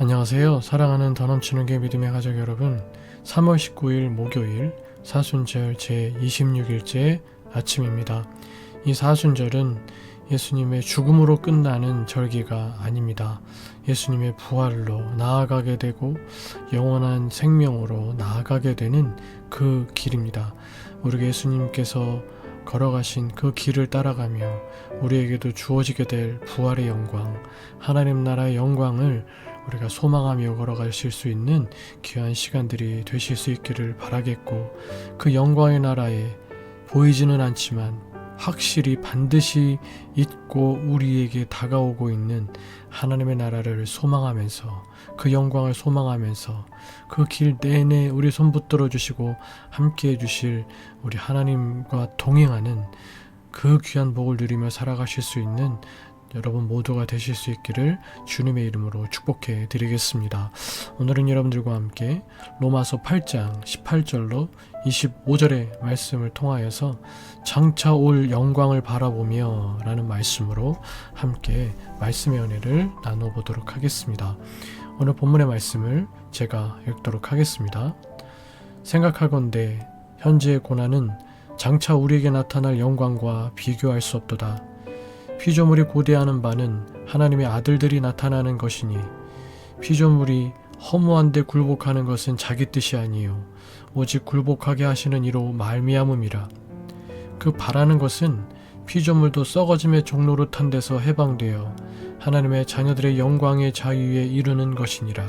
안녕하세요. 사랑하는 더 넘치는 게 믿음의 가족 여러분, 3월 19일 목요일 사순절 제26일째 아침입니다. 이 사순절은 예수님의 죽음으로 끝나는 절기가 아닙니다. 예수님의 부활로 나아가게 되고 영원한 생명으로 나아가게 되는 그 길입니다. 우리 예수님께서 걸어가신 그 길을 따라가며 우리에게도 주어지게 될 부활의 영광, 하나님 나라의 영광을 우리가 소망하며 걸어가실 수 있는 귀한 시간들이 되실 수 있기를 바라겠고, 그 영광의 나라에 보이지는 않지만 확실히 반드시 있고 우리에게 다가오고 있는 하나님의 나라를 소망하면서, 그 영광을 소망하면서 그 길 내내 우리 손 붙들어 주시고 함께 해주실 우리 하나님과 동행하는 그 귀한 복을 누리며 살아가실 수 있는 여러분 모두가 되실 수 있기를 주님의 이름으로 축복해 드리겠습니다. 오늘은 여러분들과 함께 로마서 8장 18절로 25절의 말씀을 통하여서 장차 올 영광을 바라보며 라는 말씀으로 함께 말씀의 은혜를 나눠보도록 하겠습니다. 오늘 본문의 말씀을 제가 읽도록 하겠습니다. 생각하건대 현재의 고난은 장차 우리에게 나타날 영광과 비교할 수 없도다. 피조물이 고대하는 바는 하나님의 아들들이 나타나는 것이니, 피조물이 허무한 데 굴복하는 것은 자기 뜻이 아니요 오직 굴복하게 하시는 이로 말미암음이라. 그 바라는 것은 피조물도 썩어짐의 종로로 탄 데서 해방되어 하나님의 자녀들의 영광의 자유에 이르는 것이니라.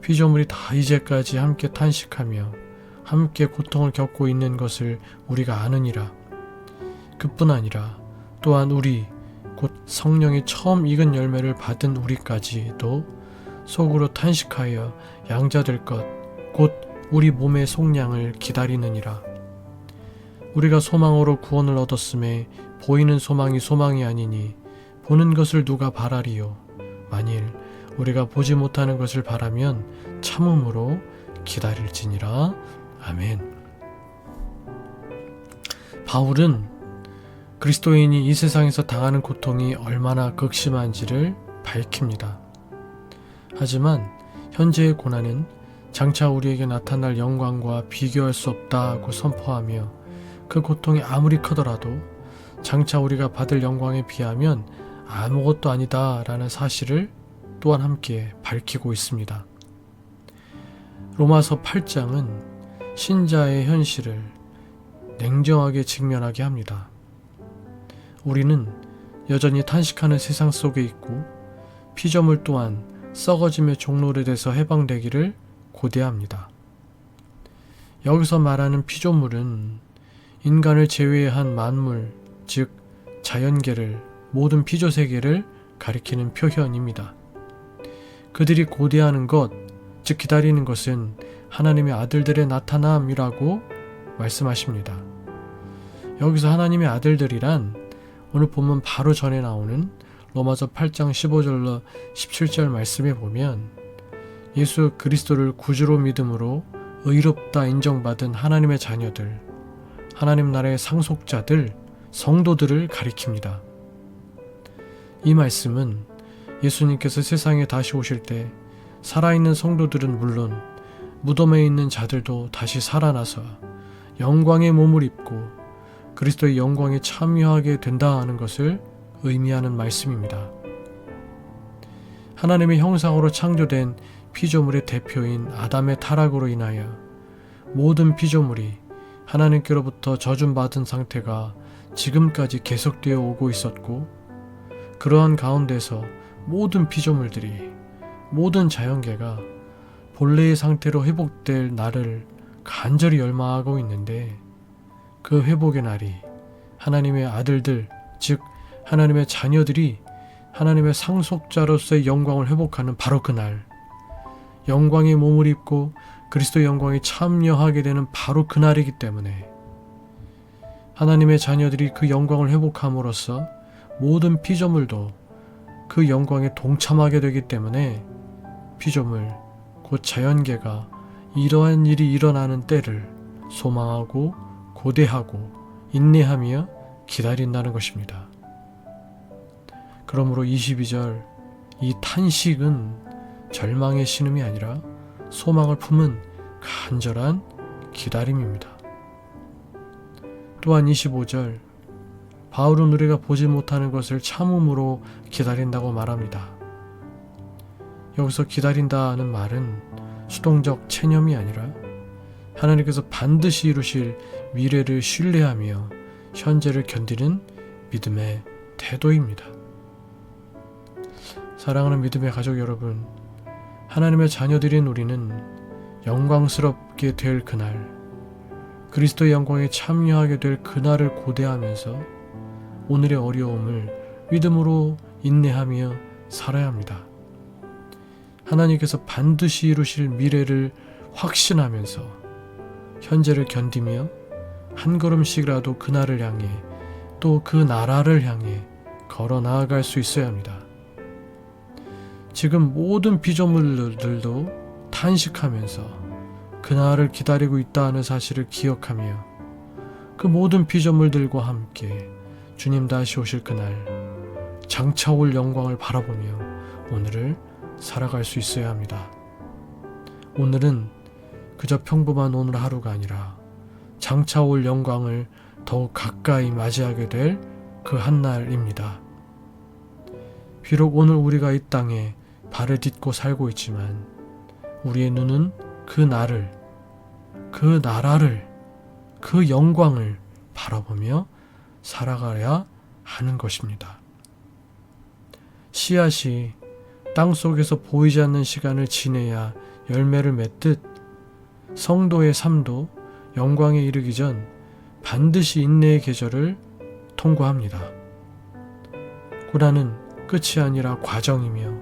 피조물이 다 이제까지 함께 탄식하며 함께 고통을 겪고 있는 것을 우리가 아느니라. 그뿐 아니라 또한 우리 곧 성령이 처음 익은 열매를 받은 우리까지도 속으로 탄식하여 양자될 것 곧 우리 몸의 속량을 기다리느니라. 우리가 소망으로 구원을 얻었음에 보이는 소망이 소망이 아니니 보는 것을 누가 바라리요. 만일 우리가 보지 못하는 것을 바라면 참음으로 기다릴지니라. 아멘. 바울은 그리스도인이 이 세상에서 당하는 고통이 얼마나 극심한지를 밝힙니다. 하지만 현재의 고난은 장차 우리에게 나타날 영광과 비교할 수 없다고 선포하며, 그 고통이 아무리 크더라도 장차 우리가 받을 영광에 비하면 아무것도 아니다 라는 사실을 또한 함께 밝히고 있습니다. 로마서 8장은 신자의 현실을 냉정하게 직면하게 합니다. 우리는 여전히 탄식하는 세상 속에 있고, 피조물 또한 썩어짐의 종로에 대해서 해방되기를 고대합니다. 여기서 말하는 피조물은 인간을 제외한 만물, 즉 자연계를, 모든 피조세계를 가리키는 표현입니다. 그들이 고대하는 것, 즉 기다리는 것은 하나님의 아들들의 나타남이라고 말씀하십니다. 여기서 하나님의 아들들이란 오늘 본문 바로 전에 나오는 로마서 8장 15절로 17절 말씀에 보면, 예수 그리스도를 구주로 믿음으로 의롭다 인정받은 하나님의 자녀들, 하나님 나라의 상속자들, 성도들을 가리킵니다. 이 말씀은 예수님께서 세상에 다시 오실 때 살아있는 성도들은 물론 무덤에 있는 자들도 다시 살아나서 영광의 몸을 입고 그리스도의 영광에 참여하게 된다는 것을 의미하는 말씀입니다. 하나님의 형상으로 창조된 피조물의 대표인 아담의 타락으로 인하여 모든 피조물이 하나님께로부터 저주받은 상태가 지금까지 계속되어 오고 있었고, 그러한 가운데서 모든 피조물들이, 모든 자연계가 본래의 상태로 회복될 날을 간절히 열망하고 있는데, 그 회복의 날이 하나님의 아들들, 즉 하나님의 자녀들이 하나님의 상속자로서의 영광을 회복하는 바로 그날, 영광의 몸을 입고 그리스도의 영광에 참여하게 되는 바로 그날이기 때문에, 하나님의 자녀들이 그 영광을 회복함으로써 모든 피조물도 그 영광에 동참하게 되기 때문에, 피조물, 곧 자연계가 이러한 일이 일어나는 때를 소망하고 고대하고 인내하며 기다린다는 것입니다. 그러므로 22절, 이 탄식은 절망의 신음이 아니라 소망을 품은 간절한 기다림입니다. 또한 25절, 바울은 우리가 보지 못하는 것을 참음으로 기다린다고 말합니다. 여기서 기다린다는 말은 수동적 체념이 아니라 하나님께서 반드시 이루실 미래를 신뢰하며 현재를 견디는 믿음의 태도입니다. 사랑하는 믿음의 가족 여러분, 하나님의 자녀들인 우리는 영광스럽게 될 그날, 그리스도의 영광에 참여하게 될 그날을 고대하면서 오늘의 어려움을 믿음으로 인내하며 살아야 합니다. 하나님께서 반드시 이루실 미래를 확신하면서 현재를 견디며 한 걸음씩이라도 그날을 향해 또 그 나라를 향해 걸어 나아갈 수 있어야 합니다. 지금 모든 피조물들도 탄식하면서 그날을 기다리고 있다는 사실을 기억하며 그 모든 피조물들과 함께 주님 다시 오실 그날 장차 올 영광을 바라보며 오늘을 살아갈 수 있어야 합니다. 오늘은 그저 평범한 오늘 하루가 아니라 장차 올 영광을 더욱 가까이 맞이하게 될 그 한날입니다. 비록 오늘 우리가 이 땅에 발을 딛고 살고 있지만 우리의 눈은 그 날을, 그 나라를, 그 영광을 바라보며 살아가야 하는 것입니다. 씨앗이 땅 속에서 보이지 않는 시간을 지내야 열매를 맺듯 성도의 삶도 영광에 이르기 전 반드시 인내의 계절을 통과합니다. 고난은 끝이 아니라 과정이며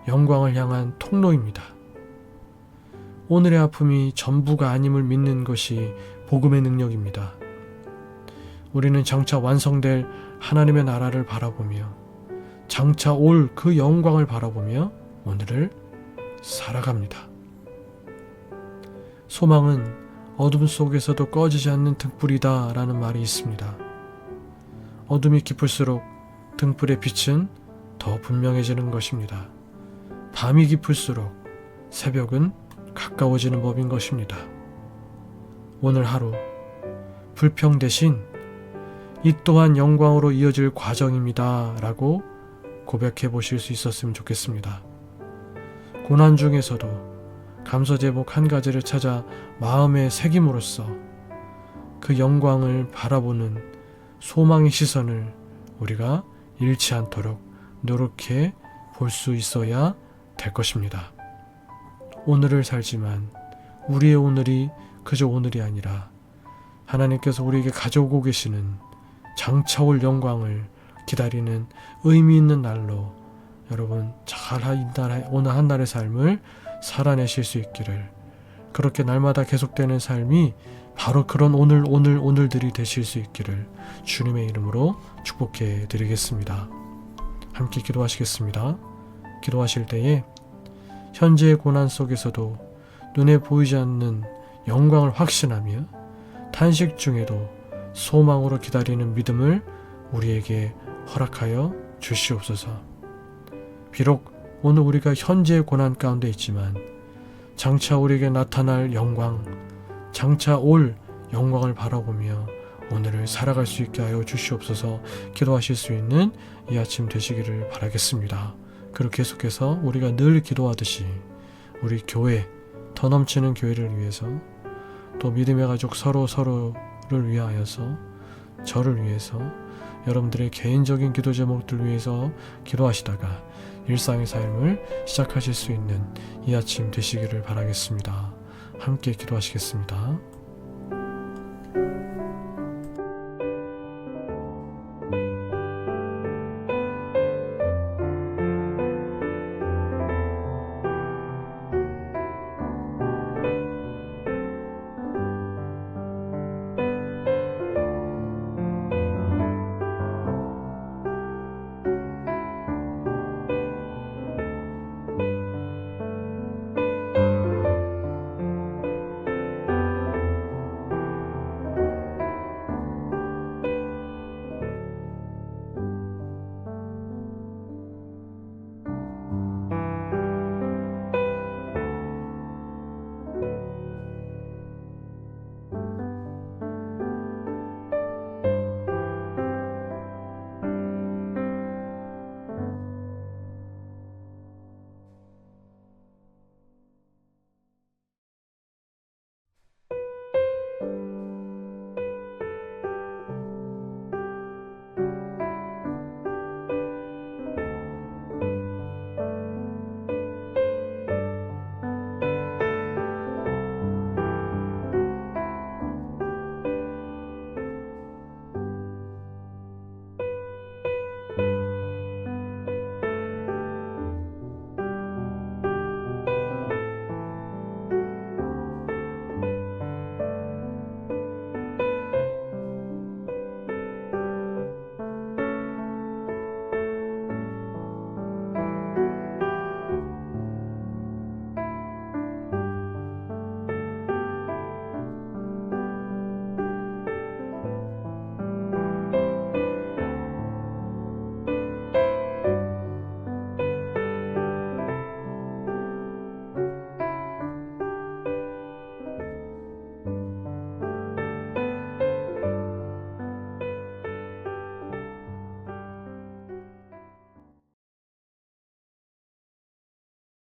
영광을 향한 통로입니다. 오늘의 아픔이 전부가 아님을 믿는 것이 복음의 능력입니다. 우리는 장차 완성될 하나님의 나라를 바라보며 장차 올 그 영광을 바라보며 오늘을 살아갑니다. 소망은 어둠 속에서도 꺼지지 않는 등불이다 라는 말이 있습니다. 어둠이 깊을수록 등불의 빛은 더 분명해지는 것입니다. 밤이 깊을수록 새벽은 가까워지는 법인 것입니다. 오늘 하루 불평 대신 이 또한 영광으로 이어질 과정입니다 라고 고백해 보실 수 있었으면 좋겠습니다. 고난 중에서도 감사 제목 한 가지를 찾아 마음에 새김으로써 그 영광을 바라보는 소망의 시선을 우리가 잃지 않도록 노력해 볼 수 있어야 될 것입니다. 오늘을 살지만 우리의 오늘이 그저 오늘이 아니라 하나님께서 우리에게 가져오고 계시는 장차 올 영광을 기다리는 의미 있는 날로 여러분 잘 오늘 한 날의 삶을 살아내실 수 있기를, 그렇게 날마다 계속되는 삶이 바로 그런 오늘들이 되실 수 있기를 주님의 이름으로 축복해 드리겠습니다. 함께 기도하시겠습니다. 기도하실 때에 현재의 고난 속에서도 눈에 보이지 않는 영광을 확신하며 탄식 중에도 소망으로 기다리는 믿음을 우리에게 허락하여 주시옵소서. 비록 오늘 우리가 현재의 고난 가운데 있지만 장차 우리에게 나타날 영광, 장차 올 영광을 바라보며 오늘을 살아갈 수 있게 하여 주시옵소서. 기도하실 수 있는 이 아침 되시기를 바라겠습니다. 그리고 계속해서 우리가 늘 기도하듯이 우리 교회, 더 넘치는 교회를 위해서, 또 믿음의 가족 서로를 위하여서, 저를 위해서, 여러분들의 개인적인 기도 제목들 위해서 기도하시다가 일상의 삶을 시작하실 수 있는 이 아침 되시기를 바라겠습니다. 함께 기도하시겠습니다.